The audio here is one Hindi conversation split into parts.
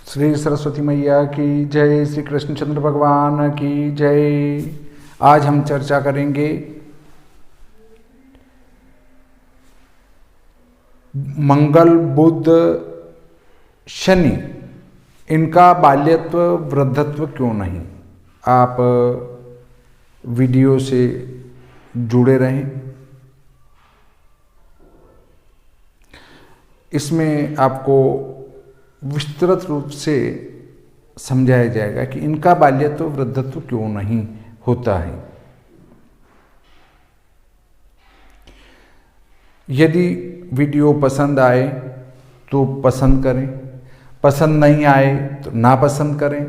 श्री सरस्वती मैया की जय, श्री कृष्णचंद्र भगवान की जय। आज हम चर्चा करेंगे मंगल, बुध, शनि, इनका बाल्यत्व वृद्धत्व क्यों नहीं। आप वीडियो से जुड़े रहें। इसमें आपको विस्तृत रूप से समझाया जाएगा कि इनका बाल्यत्व वृद्धत्व क्यों नहीं होता है। यदि वीडियो पसंद आए तो पसंद करें, पसंद नहीं आए तो नापसंद करें।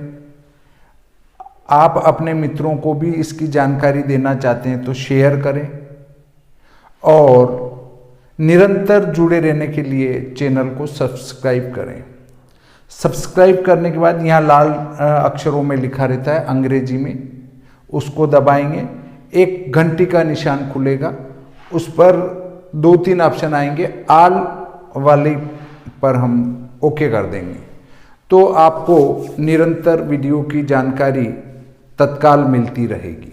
आप अपने मित्रों को भी इसकी जानकारी देना चाहते हैं तो शेयर करें और निरंतर जुड़े रहने के लिए चैनल को सब्सक्राइब करें। सब्सक्राइब करने के बाद यहाँ लाल अक्षरों में लिखा रहता है अंग्रेजी में, उसको दबाएंगे, एक घंटी का निशान खुलेगा, उस पर 2-3 ऑप्शन आएंगे, ऑल वाले पर हम ओके कर देंगे तो आपको निरंतर वीडियो की जानकारी तत्काल मिलती रहेगी।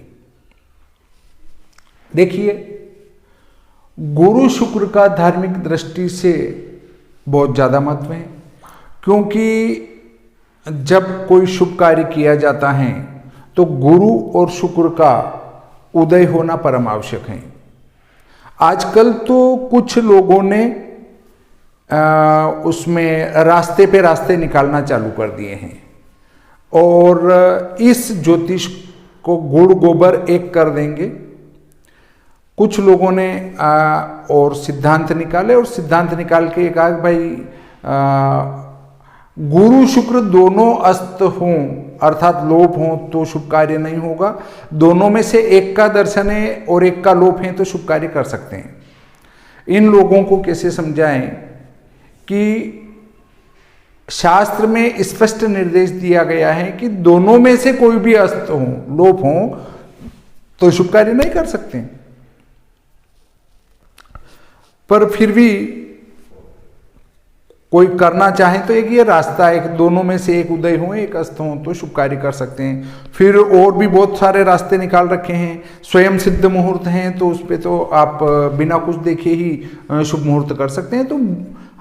देखिए, गुरु शुक्र का धार्मिक दृष्टि से बहुत ज़्यादा महत्व है, क्योंकि जब कोई शुभ कार्य किया जाता है तो गुरु और शुक्र का उदय होना परम आवश्यक है। आजकल तो कुछ लोगों ने उसमें रास्ते पे रास्ते निकालना चालू कर दिए हैं और इस ज्योतिष को गुड़ गोबर एक कर देंगे। कुछ लोगों ने और सिद्धांत निकाले और सिद्धांत निकाल के कहा भाई गुरु शुक्र दोनों अस्त हों अर्थात लोप हों तो शुभ कार्य नहीं होगा, दोनों में से एक का दर्शन है और एक का लोप है तो शुभ कार्य कर सकते हैं। इन लोगों को कैसे समझाएं कि शास्त्र में स्पष्ट निर्देश दिया गया है कि दोनों में से कोई भी अस्त हो, लोप हो तो शुभ कार्य नहीं कर सकते, पर फिर भी कोई करना चाहे तो एक ये रास्ता है कि दोनों में से एक उदय हो एक अस्त हो तो शुभ कार्य कर सकते हैं। फिर और भी बहुत सारे रास्ते निकाल रखे हैं, स्वयं सिद्ध मुहूर्त हैं तो उस पर तो आप बिना कुछ देखे ही शुभ मुहूर्त कर सकते हैं। तो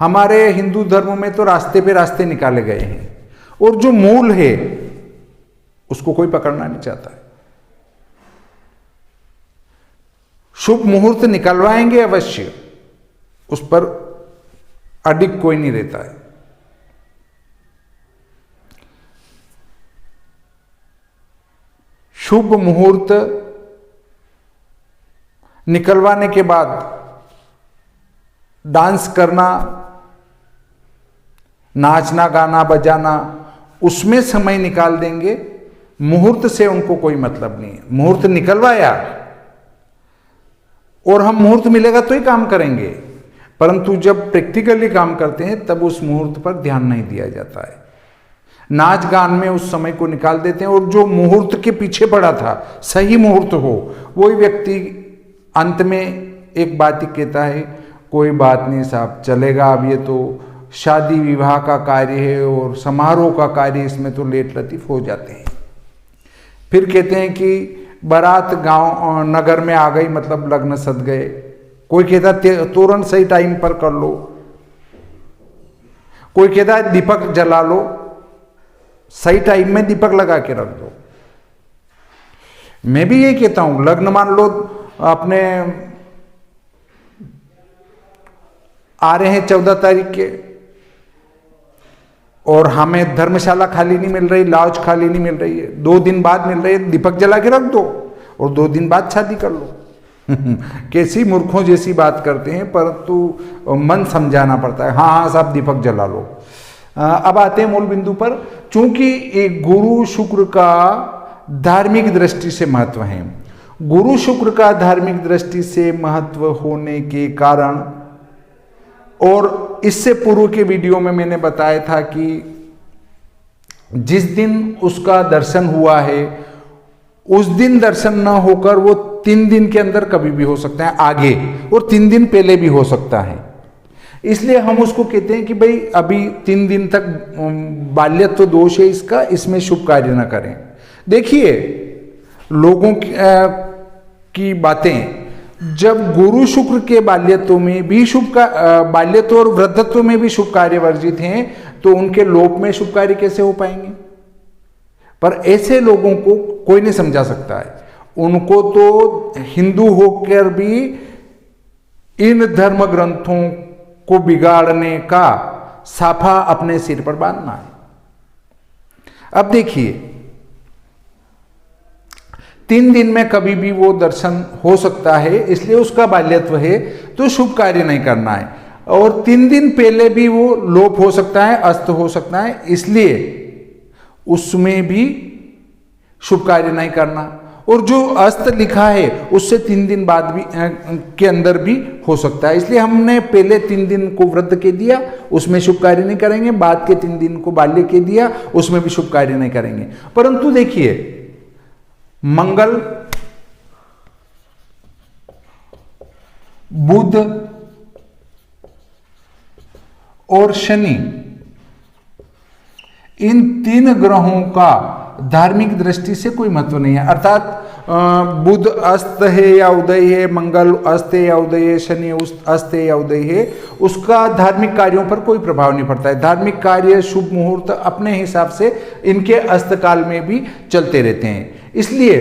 हमारे हिंदू धर्म में तो रास्ते पे रास्ते निकाले गए हैं और जो मूल है उसको कोई पकड़ना नहीं चाहता है। शुभ मुहूर्त निकलवाएंगे अवश्य, उस पर अडिग कोई नहीं रहता है। शुभ मुहूर्त निकलवाने के बाद डांस करना, नाचना, गाना बजाना, उसमें समय निकाल देंगे। मुहूर्त से उनको कोई मतलब नहीं है। मुहूर्त निकलवाया और हम मुहूर्त मिलेगा तो ही काम करेंगे, परंतु जब प्रैक्टिकली काम करते हैं तब उस मुहूर्त पर ध्यान नहीं दिया जाता है। नाच गान में उस समय को निकाल देते हैं और जो मुहूर्त के पीछे पड़ा था, सही मुहूर्त हो, वही व्यक्ति अंत में एक बात ही कहता है, कोई बात नहीं साहब चलेगा, अब ये तो शादी विवाह का कार्य है और समारोह का कार्य, इसमें तो लेट लतीफ हो जाते हैं। फिर कहते हैं कि बारात गांव नगर में आ गई, मतलब लग्न सद गए। कोई कहता तोरण सही टाइम पर कर लो, कोई कहता है दीपक जला लो, सही टाइम में दीपक लगा के रख दो। मैं भी यही कहता हूं, लग्न मान लो अपने आ रहे हैं 14 तारीख के और हमें धर्मशाला खाली नहीं मिल रही, लॉज खाली नहीं मिल रही है, 2 दिन बाद मिल रही है, दीपक जला के रख दो और 2 दिन बाद शादी कर लो। कैसी मूर्खों जैसी बात करते हैं, परंतु मन समझाना पड़ता है। हाँ हाँ साहब दीपक जला लो। अब आते हैं मूल बिंदु पर। चूंकि एक गुरु शुक्र का धार्मिक दृष्टि से महत्व है, गुरु शुक्र का धार्मिक दृष्टि से महत्व होने के कारण, और इससे पूर्व के वीडियो में मैंने बताया था कि जिस दिन उसका दर्शन हुआ है उस दिन दर्शन न होकर वो 3 दिन के अंदर कभी भी हो सकता है आगे, और 3 दिन पहले भी हो सकता है। इसलिए हम उसको कहते हैं कि भाई अभी 3 दिन तक बाल्यत्व दोष है इसका, इसमें शुभ कार्य न करें। देखिए लोगों की बातें, जब गुरु शुक्र के बाल्यत्व में भी बाल्यत्व और वृद्धत्व में भी शुभ कार्य वर्जित हैं, तो उनके लोप में शुभ कार्य कैसे हो पाएंगे? पर ऐसे लोगों को कोई नहीं समझा सकता है। उनको तो हिंदू होकर भी इन धर्म ग्रंथों को बिगाड़ने का साफा अपने सिर पर बांधना है। अब देखिए 3 दिन में कभी भी वो दर्शन हो सकता है, इसलिए उसका बाल्यत्व है तो शुभ कार्य नहीं करना है। और 3 दिन पहले भी वो लोप हो सकता है, अस्त हो सकता है, इसलिए उसमें भी शुभ कार्य नहीं करना। और जो अस्त लिखा है उससे 3 दिन बाद भी के अंदर भी हो सकता है, इसलिए हमने पहले 3 दिन को वृद्ध के दिया, उसमें शुभ कार्य नहीं करेंगे। बाद के 3 दिन को बाल्य के दिया, उसमें भी शुभ कार्य नहीं करेंगे। परंतु देखिए मंगल, बुध और शनि, इन 3 ग्रहों का धार्मिक दृष्टि से कोई महत्व नहीं है। अर्थात बुध अस्त है या उदय है, मंगल अस्त है या उदय है, शनि अस्त है या उदय है, उसका धार्मिक कार्यों पर कोई प्रभाव नहीं पड़ता है। धार्मिक कार्य शुभ मुहूर्त अपने हिसाब से इनके अस्त काल में भी चलते रहते हैं। इसलिए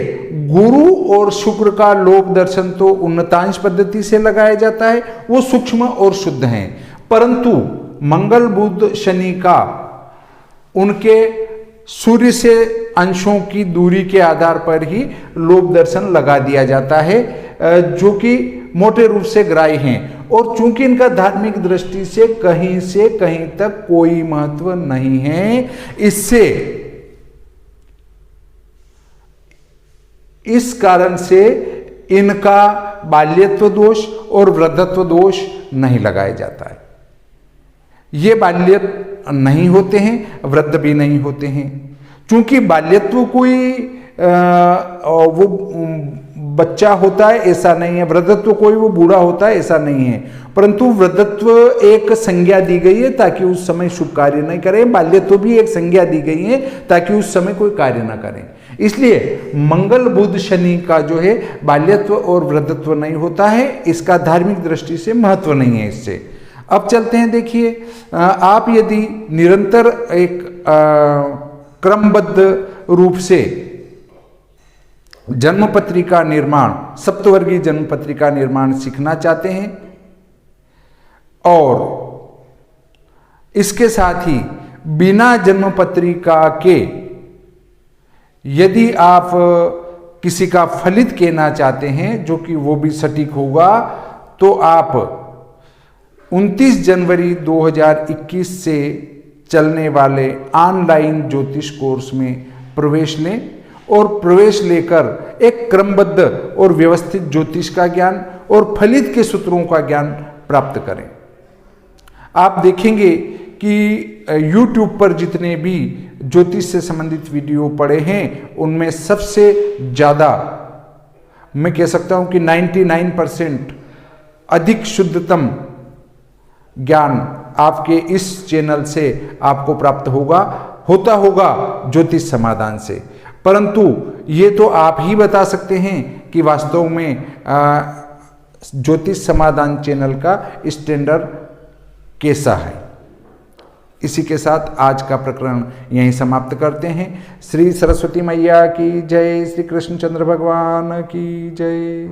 गुरु और शुक्र का लोक दर्शन तो उन्नतांश पद्धति से लगाया जाता है, वो सूक्ष्म और शुद्ध हैं। परंतु मंगल बुध शनि का उनके सूर्य से अंशों की दूरी के आधार पर ही लोक दर्शन लगा दिया जाता है, जो कि मोटे रूप से ग्राह्य हैं। और चूंकि इनका धार्मिक दृष्टि से कहीं तक कोई महत्व नहीं है, इससे इस कारण से इनका बाल्यत्व दोष और वृद्धत्व दोष नहीं लगाया जाता है। ये बाल्य नहीं होते हैं, वृद्ध भी नहीं होते हैं। चूंकि बाल्यत्व कोई वो बच्चा होता है ऐसा नहीं है, वृद्धत्व कोई वो बूढ़ा होता है ऐसा नहीं है, परंतु वृद्धत्व एक संज्ञा दी गई है ताकि उस समय शुभ कार्य नहीं करें, बाल्यत्व भी एक संज्ञा दी गई है ताकि उस समय कोई कार्य ना करें। इसलिए मंगल बुध शनि का जो है बाल्यत्व और वृद्धत्व नहीं होता है, इसका धार्मिक दृष्टि से महत्व नहीं है इससे। अब चलते हैं, देखिए आप यदि निरंतर एक क्रमबद्ध रूप से जन्म पत्रिका निर्माण, सप्तवर्गीय जन्म पत्रिका निर्माण सीखना चाहते हैं और इसके साथ ही बिना जन्म पत्रिका के यदि आप किसी का फलित कहना चाहते हैं, जो कि वो भी सटीक होगा, तो आप 29 जनवरी 2021 से चलने वाले ऑनलाइन ज्योतिष कोर्स में प्रवेश लें और प्रवेश लेकर एक क्रमबद्ध और व्यवस्थित ज्योतिष का ज्ञान और फलित के सूत्रों का ज्ञान प्राप्त करें। आप देखेंगे कि YouTube पर जितने भी ज्योतिष से संबंधित वीडियो पड़े हैं, उनमें सबसे ज़्यादा मैं कह सकता हूं कि 99% अधिक शुद्धतम ज्ञान आपके इस चैनल से आपको प्राप्त होता होगा ज्योतिष समाधान से। परंतु ये तो आप ही बता सकते हैं कि वास्तव में ज्योतिष समाधान चैनल का स्टैंडर्ड कैसा है। इसी के साथ आज का प्रकरण यहीं समाप्त करते हैं। श्री सरस्वती मैया की जय, श्री कृष्णचंद्र भगवान की जय।